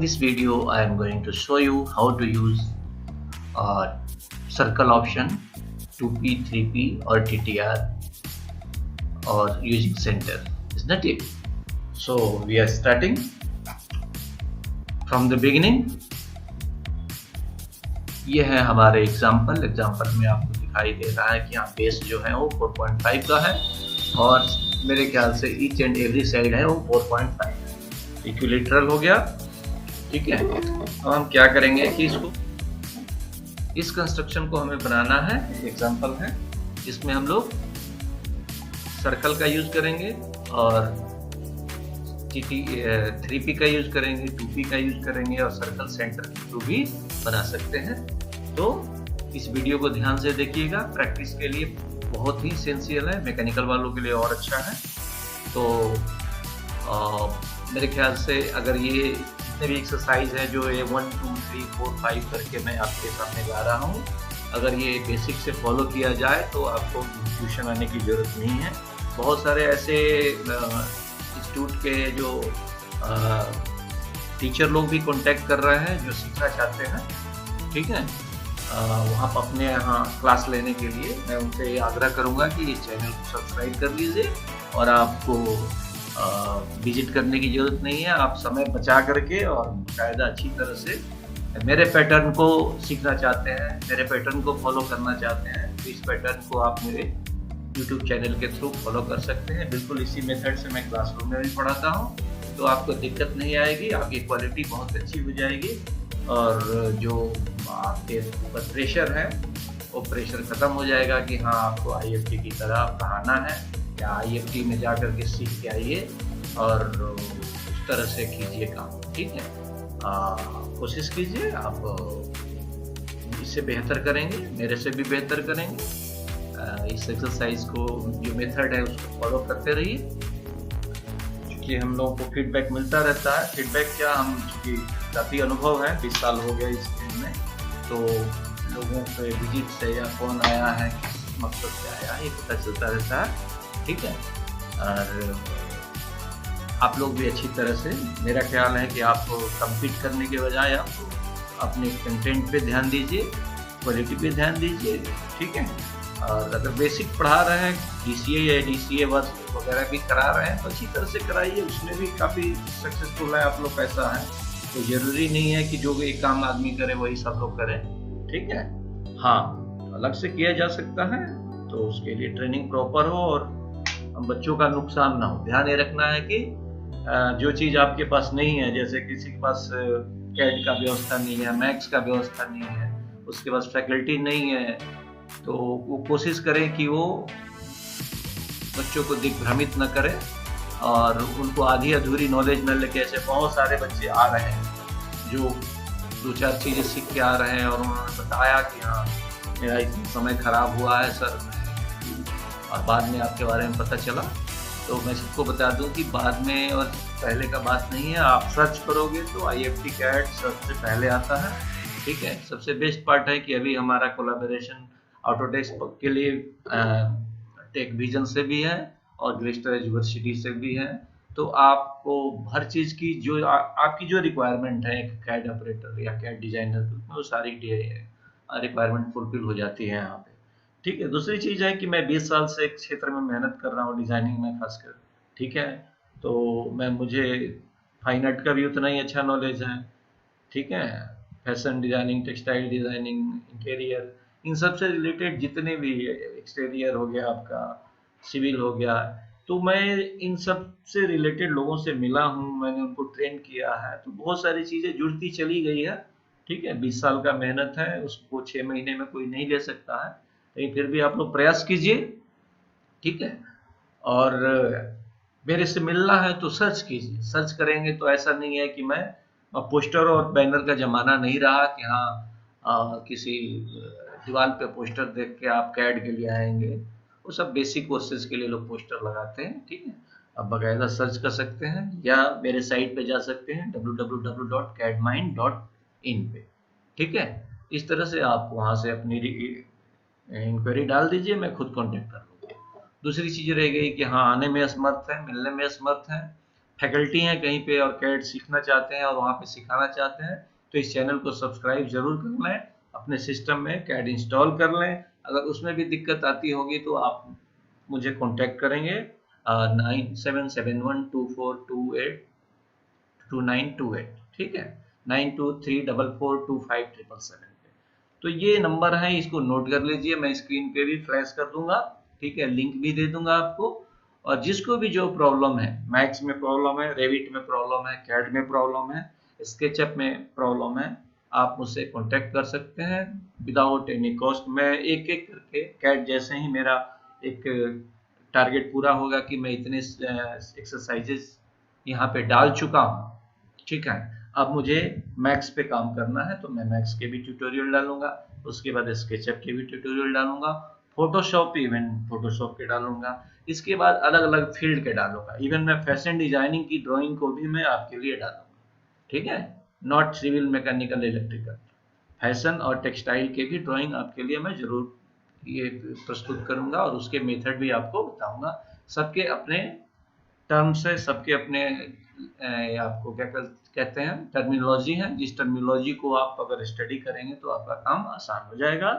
this video I am going to show you how to use circle option 2p 3p or TTR or using center, isn't it? So we are starting from the beginning. ये है हमारे example में आपको दिखाई दे रहा है कि यहाँ बेस जो है वो 4.5 का है और मेरे ख्याल से ईच एंड एवरी साइड है वो 4.5 इक्विलेटरल हो गया। ठीक है, अब हम क्या करेंगे कि इस कंस्ट्रक्शन को हमें बनाना है। एग्जाम्पल है इसमें हम लोग सर्कल का यूज करेंगे और 3p का यूज करेंगे, 2p का यूज करेंगे और सर्कल सेंटर के थ्रू भी बना सकते हैं। तो इस वीडियो को ध्यान से देखिएगा, प्रैक्टिस के लिए बहुत ही एसेंशियल है, मैकेनिकल वालों के लिए और अच्छा है। तो मेरे ख्याल से अगर ये जितने भी एक्सरसाइज है जो ये 1 2 3 4 5 करके मैं आपके सामने ला रहा हूँ, अगर ये बेसिक से फॉलो किया जाए तो आपको ट्यूशन आने की जरूरत नहीं है। बहुत सारे ऐसे इंस्टीट्यूट के जो टीचर लोग भी कांटेक्ट कर रहे हैं जो सीखना चाहते हैं। ठीक है, वहाँ पर अपने यहाँ क्लास लेने के लिए मैं उनसे आग्रह करूँगा कि इस चैनल को सब्सक्राइब कर लीजिए और आपको विजिट करने की ज़रूरत नहीं है। आप समय बचा करके और बाकायदा अच्छी तरह से मेरे पैटर्न को सीखना चाहते हैं, मेरे पैटर्न को फॉलो करना चाहते हैं तो इस पैटर्न को आप मेरे YouTube चैनल के थ्रू फॉलो कर सकते हैं। बिल्कुल इसी मेथड से मैं क्लासरूम में भी पढ़ाता हूँ, तो आपको दिक्कत नहीं आएगी, आपकी क्वालिटी बहुत अच्छी हो जाएगी और जो आपके ऊपर प्रेशर है वो प्रेशर ख़त्म हो जाएगा कि हाँ आपको IFT की तरह पढ़ाना है या IFT में जा कर के सीख के आइए और उस तरह से कीजिए काम। ठीक है, कोशिश कीजिए, आप इससे बेहतर करेंगे, मेरे से भी बेहतर करेंगे। इस एक्सरसाइज को जो मेथड है उसको फॉलो करते रहिए, क्योंकि हम लोगों को फीडबैक मिलता रहता है। फीडबैक क्या, हम चूँकि काफ़ी अनुभव है, 20 साल हो गया इस फील्ड में, तो लोगों पे विजिट से या कौन आया है, किस मकसद से आया, ये पता चलता रहता है। ठीक है, और आप लोग भी अच्छी तरह से, मेरा ख्याल है कि आप कम्पीट करने के बजाय आप अपने कंटेंट पे ध्यान दीजिए, क्वालिटी पे ध्यान दीजिए। ठीक है, और अगर बेसिक पढ़ा रहे हैं, DCA या DCA वर्क वगैरह भी करा रहे हैं तो अच्छी तरह से कराइए, उसमें भी काफ़ी सक्सेसफुल है आप लोग। पैसा है तो ज़रूरी नहीं है कि जो एक काम आदमी करे वही सब लोग करें। ठीक है, हाँ अलग से किया जा सकता है, तो उसके लिए ट्रेनिंग प्रॉपर हो और बच्चों का नुकसान ना हो। ध्यान ये रखना है कि जो चीज़ आपके पास नहीं है, जैसे किसी के पास कैड का व्यवस्था नहीं है, मैक्स का व्यवस्था नहीं है, उसके पास फैकल्टी नहीं है, तो वो कोशिश करें कि वो बच्चों को दिग्भ्रमित न करें और उनको आधी अधूरी नॉलेज न लेके। ऐसे बहुत सारे बच्चे आ रहे हैं जो 2-4 चीज़ें सीख के आ रहे हैं और उन्होंने बताया कि हाँ मेरा इतना समय खराब हुआ है सर, और बाद में आपके बारे में पता चला। तो मैं सबको बता दूं कि बाद में और पहले का बात नहीं है, आप सर्च करोगे तो IFT CAD सबसे पहले आता है। ठीक है, सबसे बेस्ट पार्ट है कि अभी हमारा कोलैबोरेशन ऑटोडेस्क के लिए टेक विजन से भी है और ग्लिस्टर यूनिवर्सिटी से भी है। तो आपको हर चीज़ की जो आपकी जो रिक्वायरमेंट है एक कैड ऑपरेटर या कैड डिजाइनर, वो सारी रिक्वायरमेंट फुलफिल हो जाती है यहाँ पे। ठीक है, दूसरी चीज़ है कि मैं 20 साल से एक क्षेत्र में मेहनत कर रहा हूँ, डिज़ाइनिंग में खासकर। ठीक है, तो मुझे फाइन आर्ट का भी उतना ही अच्छा नॉलेज है। ठीक है, fashion designing, textile designing, interior, इन सब से रिलेटेड जितने भी, एक्सटीरियर हो गया आपका, सिविल हो गया, तो मैं इन सब से रिलेटेड लोगों से मिला हूँ, मैंने उनको ट्रेन किया है, तो बहुत सारी चीज़ें जुड़ती चली गई है। ठीक है, 20 साल का मेहनत है, उसको 6 महीने में कोई नहीं ले सकता है, लेकिन फिर भी आप लोग प्रयास कीजिए। ठीक है, और मेरे से मिलना है तो सर्च कीजिए, सर्च करेंगे तो ऐसा नहीं है कि मैं पोस्टर और बैनर का ज़माना नहीं रहा कि हाँ किसी दीवार पे पोस्टर देख के आप कैड के लिए आएंगे। वो सब बेसिक कोर्सेज के लिए लोग पोस्टर लगाते हैं। ठीक है, आप बाकायदा सर्च कर सकते हैं या मेरे साइट पे जा सकते हैं www.cadmind.in पे। ठीक है, इस तरह से आप वहाँ से अपनी इंक्वायरी डाल दीजिए, मैं खुद कांटेक्ट कर लूँगा। दूसरी चीज़ रह गई कि हाँ आने में असमर्थ है, मिलने में असमर्थ है, फैकल्टी हैं कहीं पे और कैड सीखना चाहते हैं और वहाँ पे सिखाना चाहते हैं तो इस चैनल को सब्सक्राइब जरूर कर लें, अपने सिस्टम में कैड इंस्टॉल कर लें। अगर उसमें भी दिक्कत आती होगी तो आप मुझे कांटेक्ट करेंगे 977424282928, ठीक है, 9234425777 पे। तो ये नंबर है, इसको नोट कर लीजिए, मैं स्क्रीन पे भी फ्लैश कर दूंगा, ठीक है, लिंक भी दे दूंगा आपको। और जिसको भी जो प्रॉब्लम है, मैक्स में प्रॉब्लम है, रेविट में प्रॉब्लम है, कैड में प्रॉब्लम है, स्केचअप में प्रॉब्लम है, आप मुझसे कांटेक्ट कर सकते हैं विदाउट एनी कॉस्ट। मैं एक एक करके कैड जैसे ही मेरा एक टारगेट पूरा होगा कि मैं इतने एक्सरसाइजेस यहाँ पे डाल चुका हूँ, ठीक है, अब मुझे मैक्स पे काम करना है तो मैं मैक्स के भी ट्यूटोरियल डालूंगा, उसके बाद स्केचअप के भी ट्यूटोरियल डालूंगा, फोटोशॉप इवन फोटोशॉप के डालूंगा, इसके बाद अलग अलग फील्ड के डालूंगा, इवन मैं फैशन डिजाइनिंग की ड्राइंग को भी मैं आपके लिए डालूंगा, ठीक है, not civil mechanical electrical, fashion और टेक्सटाइल के भी ड्राइंग आपके लिए मैं जरूर ये प्रस्तुत करूंगा और उसके मेथड भी आपको बताऊंगा। सबके अपने टर्म्स है, सबके अपने आपको क्या कहते हैं टर्मिनोलॉजी है, जिस टर्मिनोलॉजी को आप अगर स्टडी करेंगे तो आपका काम आसान हो जाएगा,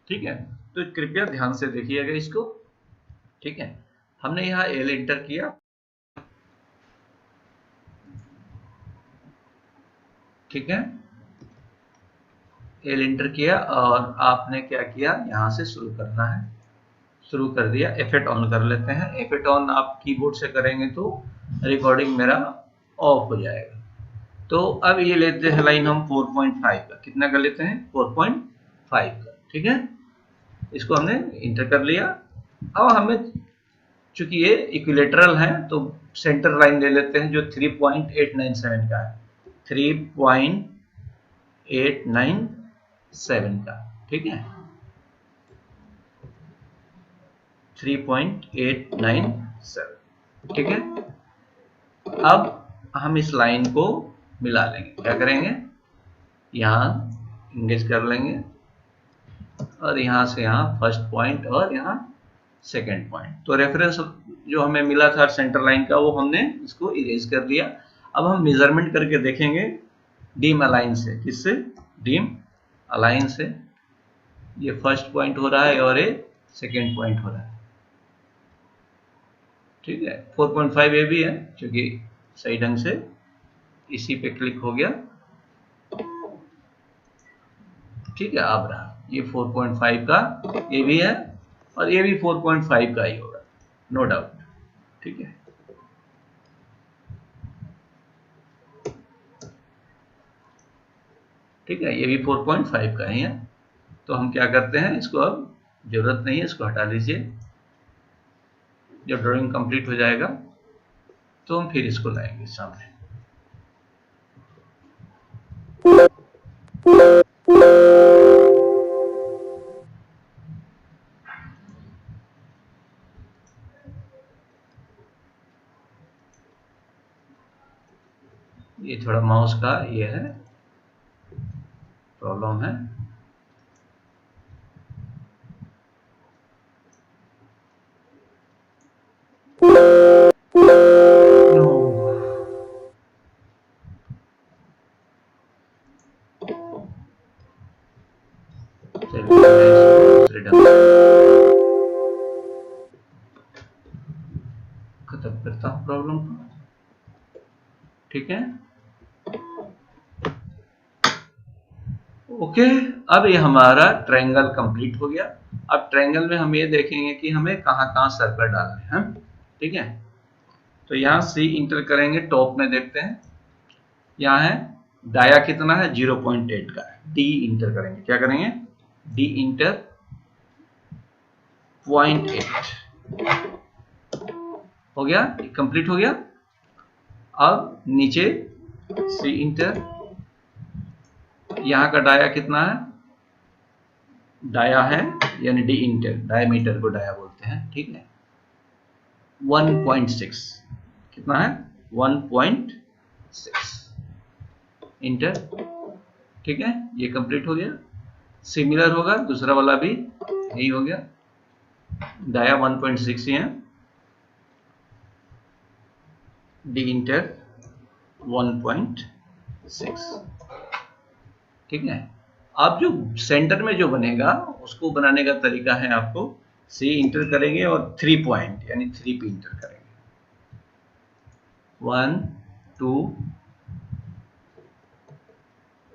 ठीक है। तो कृपया ध्यान से देखिएगा इसको, ठीक है। हमने यहाँ एल एंटर किया, ठीक है, एल एंटर किया और आपने क्या किया, यहाँ से शुरू करना है, शुरू कर दिया। एफेक्ट ऑन कर लेते हैं, एफेक्ट ऑन आप कीबोर्ड से करेंगे तो रिकॉर्डिंग मेरा ऑफ हो जाएगा। तो अब ये लेते हैं लाइन हम 4.5 का, कितना कर लेते हैं 4.5 का, ठीक है, इसको हमने इंटर कर लिया। अब हमें चूंकि ये इक्विलेटरल है तो सेंटर लाइन ले लेते हैं जो 3.897 का है, 3.897 का, ठीक है, 3.897, ठीक है। अब हम इस लाइन को मिला लेंगे, क्या करेंगे, यहाँ इंगेज कर लेंगे और यहाँ से यहाँ फर्स्ट पॉइंट और यहाँ सेकंड पॉइंट। तो रेफरेंस जो हमें मिला था सेंटर लाइन का वो हमने इसको इरेज कर दिया। अब हम मेजरमेंट करके देखेंगे डीम अलाइन से, किससे, डीम अलाइन से, ये फर्स्ट पॉइंट हो रहा है और ये सेकंड पॉइंट हो रहा है, ठीक है। 4.5 ये भी है क्योंकि सही ढंग से इसी पे क्लिक हो गया, ठीक है। अब रहा ये 4.5 का, ये भी है और ये भी 4.5 का ही होगा, नो डाउट, ठीक है। ठीक है, ये भी 4.5 का ही है। तो हम क्या करते हैं, इसको अब जरूरत नहीं है, इसको हटा लीजिए। जब ड्राइंग कंप्लीट हो जाएगा तो हम फिर इसको लाएंगे सामने। ये थोड़ा माउस का ये है प्रॉब्लम है, खत्म करता हूँ प्रॉब्लम को, ठीक है। ओके, अब ये हमारा ट्रायंगल कंप्लीट हो गया। अब ट्रायंगल में हम ये देखेंगे कि हमें कहाँ कहाँ सर्कल डालने हैं, ठीक है। तो यहाँ सी इंटर करेंगे, टॉप में देखते हैं, यहाँ है डाया कितना है 0.8 का है, डी इंटर करेंगे, क्या करेंगे, डी इंटर 0.8 हो गया, कंप्लीट हो गया। अब नीचे सी इंटर, यहाँ का डाया कितना है, डाया है यानी डी इंटर, डायमीटर को डाया बोलते हैं, ठीक है, 1.6 कितना है 1.6 इंटर, ठीक है, ये कंप्लीट हो गया। सिमिलर होगा दूसरा वाला भी, यही हो गया, डाया 1.6 ही है, डी इंटर 1.6। ठीक है। आप जो सेंटर में जो बनेगा उसको बनाने का तरीका है, आपको सी इंटर करेंगे और 3 पॉइंट यानी 3 पे इंटर करेंगे। 1 2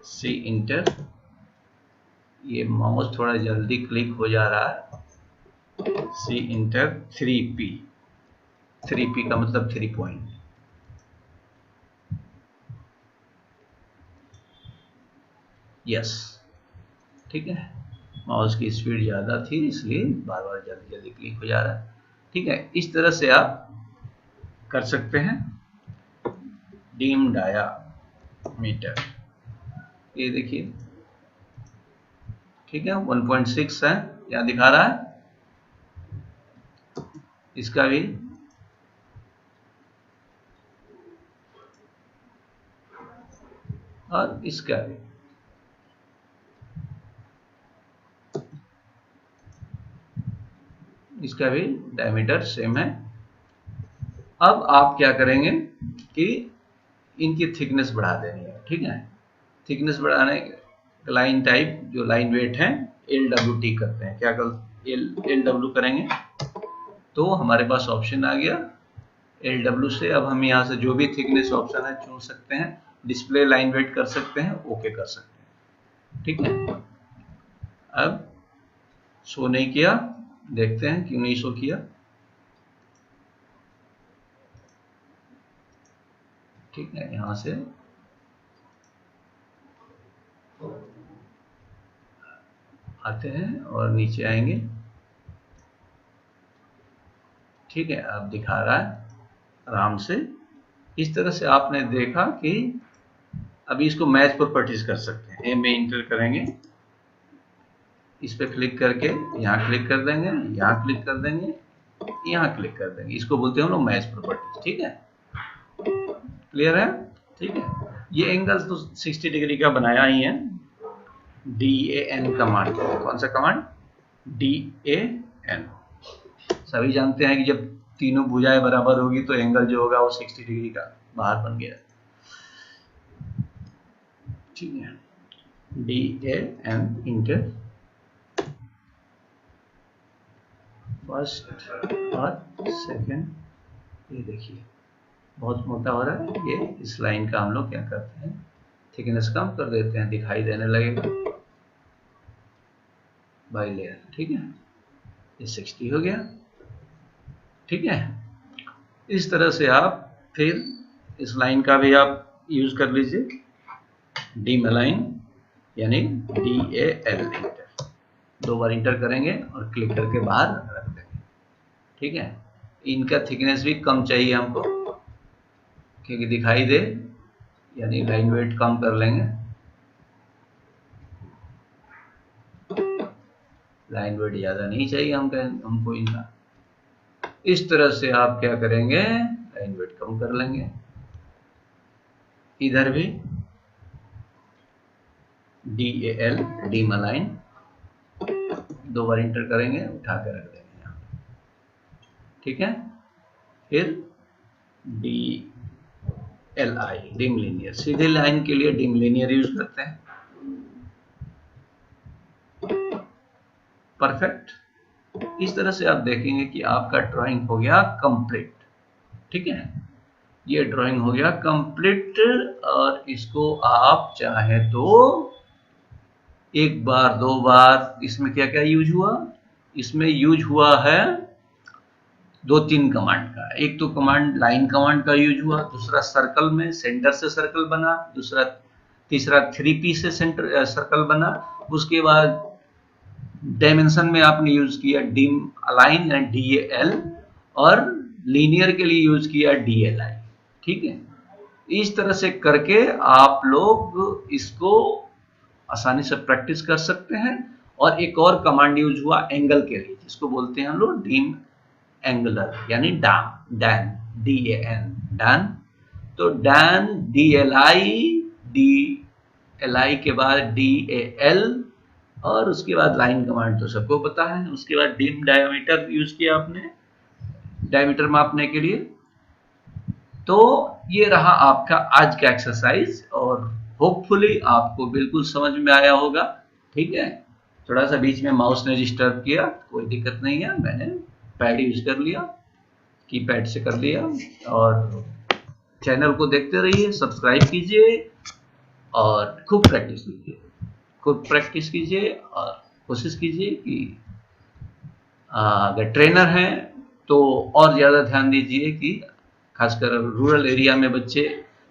सी इंटर। ये माउस थोड़ा जल्दी क्लिक हो जा रहा है। C inter 3P। 3P का मतलब 3 पॉइंट। यस, ठीक है। माउस की स्पीड ज़्यादा थी इसलिए बार बार जल्दी जल्दी क्लिक हो जा रहा है। ठीक है, इस तरह से आप कर सकते हैं। डीम डायामीटर, ये देखिए, ठीक है, 1.6 है, यहाँ दिखा रहा है। इसका भी और इसका भी। इसका भी डायमीटर सेम है। अब आप क्या करेंगे कि इनकी थिकनेस बढ़ा देनी है। ठीक है, थिकनेस बढ़ाने लाइन टाइप जो लाइन वेट है LWT करते हैं। क्या कर LW करेंगे तो हमारे पास ऑप्शन आ गया LW से। अब हम यहाँ से जो भी थिकनेस ऑप्शन है चुन सकते हैं, डिस्प्ले लाइन वेट कर सकते हैं, ओके कर सकते हैं। ठीक है, अब शो नहीं किया, देखते हैं क्यों नहीं शो किया। ठीक है, यहां से आते हैं और नीचे आएंगे। ठीक है, अब दिखा रहा है आराम से। इस तरह से आपने देखा कि अभी इसको मैच प्रॉपर्टीज कर सकते हैं। ए में इंटर करेंगे, इस पे क्लिक करके यहाँ क्लिक कर देंगे, यहाँ क्लिक कर देंगे, यहाँ क्लिक कर देंगे। इसको बोलते हैं हम लोग मैच प्रॉपर्टीज। ठीक है, क्लियर है। ठीक है, ये एंगल्स तो 60 डिग्री का बनाया ही है। DAN कमांड, कौन सा कमांड? DAN। सभी जानते हैं कि जब तीनों भुजाएं बराबर होगी तो एंगल जो होगा वो 60 डिग्री का बाहर बन गया। ठीक है, DAN इंटर फर्स्ट और सेकंड। ये देखिए बहुत मोटा हो रहा है। ये इस लाइन का हम लोग क्या करते हैं, थिकनेस कम कर देते हैं, दिखाई देने लगेगा बाई लेयर। ठीक है, ये 60 हो गया। ठीक है, इस तरह से आप फिर इस लाइन का भी आप यूज कर लीजिए। डीम अलाइन यानी DAL इंटर, 2 बार इंटर करेंगे और क्लिक करके बाहर रख देंगे। ठीक है, इनका थिकनेस भी कम चाहिए हमको क्योंकि दिखाई दे, यानी लाइन वेट कम कर लेंगे। लाइन वेट ज्यादा नहीं चाहिए हमको इनका। इस तरह से आप क्या करेंगे, लाइन वेट कम कर लेंगे। इधर भी DAL डीम अलाइन, 2 बार इंटर करेंगे, उठा के रख देंगे यहाँ। ठीक है, फिर DLI डीम लीनियर, सीधे लाइन के लिए डीम लीनियर यूज करते हैं। परफेक्ट। इस तरह से आप देखेंगे कि आपका ड्राइंग हो गया कंप्लीट। ठीक है, ये ड्राइंग हो गया कंप्लीट। और इसको आप चाहे तो एक बार 2 बार, इसमें क्या क्या यूज हुआ, इसमें यूज हुआ है 2-3 कमांड का। एक तो कमांड लाइन कमांड का यूज हुआ, दूसरा सर्कल में सेंटर से सर्कल बना, तीसरा 3P से सेंटर सर्कल बना। उसके बाद डायमेंशन में आपने यूज किया डीम अलाइन यानी DAL, और लीनियर के लिए यूज किया DLI। ठीक है, इस तरह से करके आप लोग इसको आसानी से प्रैक्टिस कर सकते हैं। और एक और कमांड यूज हुआ एंगल के लिए, जिसको बोलते हैं हम लोग डीम एंगुलर यानी डैन DAN डैन। तो डैन DLI के बाद DAL, और उसके बाद लाइन कमांड तो सबको पता है। उसके बाद डीम डायमीटर यूज किया आपने, डायमीटर मापने के लिए। तो ये रहा आपका आज का एक्सरसाइज और होपफुली आपको बिल्कुल समझ में आया होगा। ठीक है, थोड़ा सा बीच में माउस ने डिस्टर्ब किया, कोई दिक्कत नहीं है, मैंने पैड यूज कर लिया, कीपैड से कर लिया। और चैनल को देखते रहिए, सब्सक्राइब कीजिए और खूब प्रैक्टिस कीजिए, खूब प्रैक्टिस कीजिए और कोशिश कीजिए कि अगर ट्रेनर हैं तो और ज़्यादा ध्यान दीजिए कि खासकर रूरल एरिया में बच्चे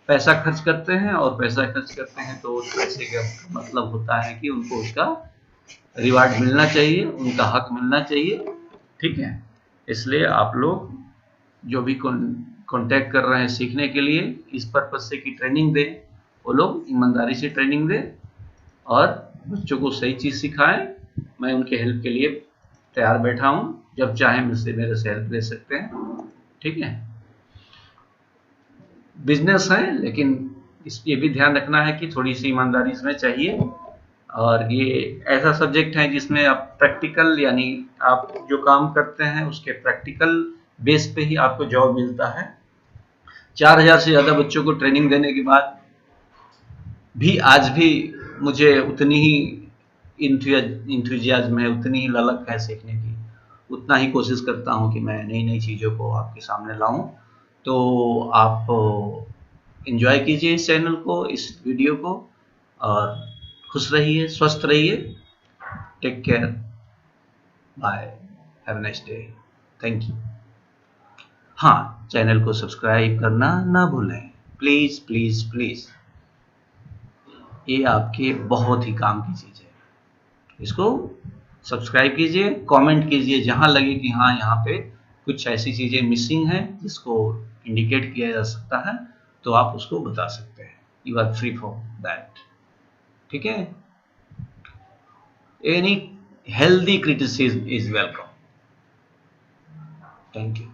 पैसा खर्च करते हैं, और पैसा खर्च करते हैं तो उस पैसे का मतलब होता है कि उनको उसका रिवार्ड मिलना चाहिए, उनका हक मिलना चाहिए। ठीक है, इसलिए आप लोग जो भी कांटेक्ट कर रहे हैं सीखने के लिए, इस पर्पज से कि ट्रेनिंग दें, वो लोग ईमानदारी से ट्रेनिंग दें और बच्चों को सही चीज़ सिखाएं। मैं उनके हेल्प के लिए तैयार बैठा हूं, जब चाहे मुझसे मेरे से हेल्प ले सकते हैं। ठीक है, बिजनेस है लेकिन ये भी ध्यान रखना है कि थोड़ी सी ईमानदारी इसमें चाहिए। और ये ऐसा सब्जेक्ट है जिसमें आप प्रैक्टिकल, यानी आप जो काम करते हैं उसके प्रैक्टिकल बेस पे ही आपको जॉब मिलता है। 4000 से ज़्यादा बच्चों को ट्रेनिंग देने के बाद भी आज भी मुझे उतनी ही इंथुजियाज्म है, उतनी ही ललक है सीखने की, उतना ही कोशिश करता हूँ कि मैं नई नई चीज़ों को आपके सामने लाऊं। तो आप एंजॉय कीजिए इस चैनल को, इस वीडियो को, और खुश रहिए, स्वस्थ रहिए। Take care, bye, have a nice day, thank you. हाँ, चैनल को सब्सक्राइब करना ना भूलें, प्लीज़ प्लीज़ प्लीज़, ये आपके बहुत ही काम की चीज़ है। इसको सब्सक्राइब कीजिए, कमेंट कीजिए जहाँ लगे कि हाँ यहाँ पे कुछ ऐसी चीज़ें मिसिंग हैं जिसको इंडिकेट किया जा सकता है, तो आप उसको बता सकते हैं। You are free for that. ठीक है, any healthy criticism is welcome. Thank you.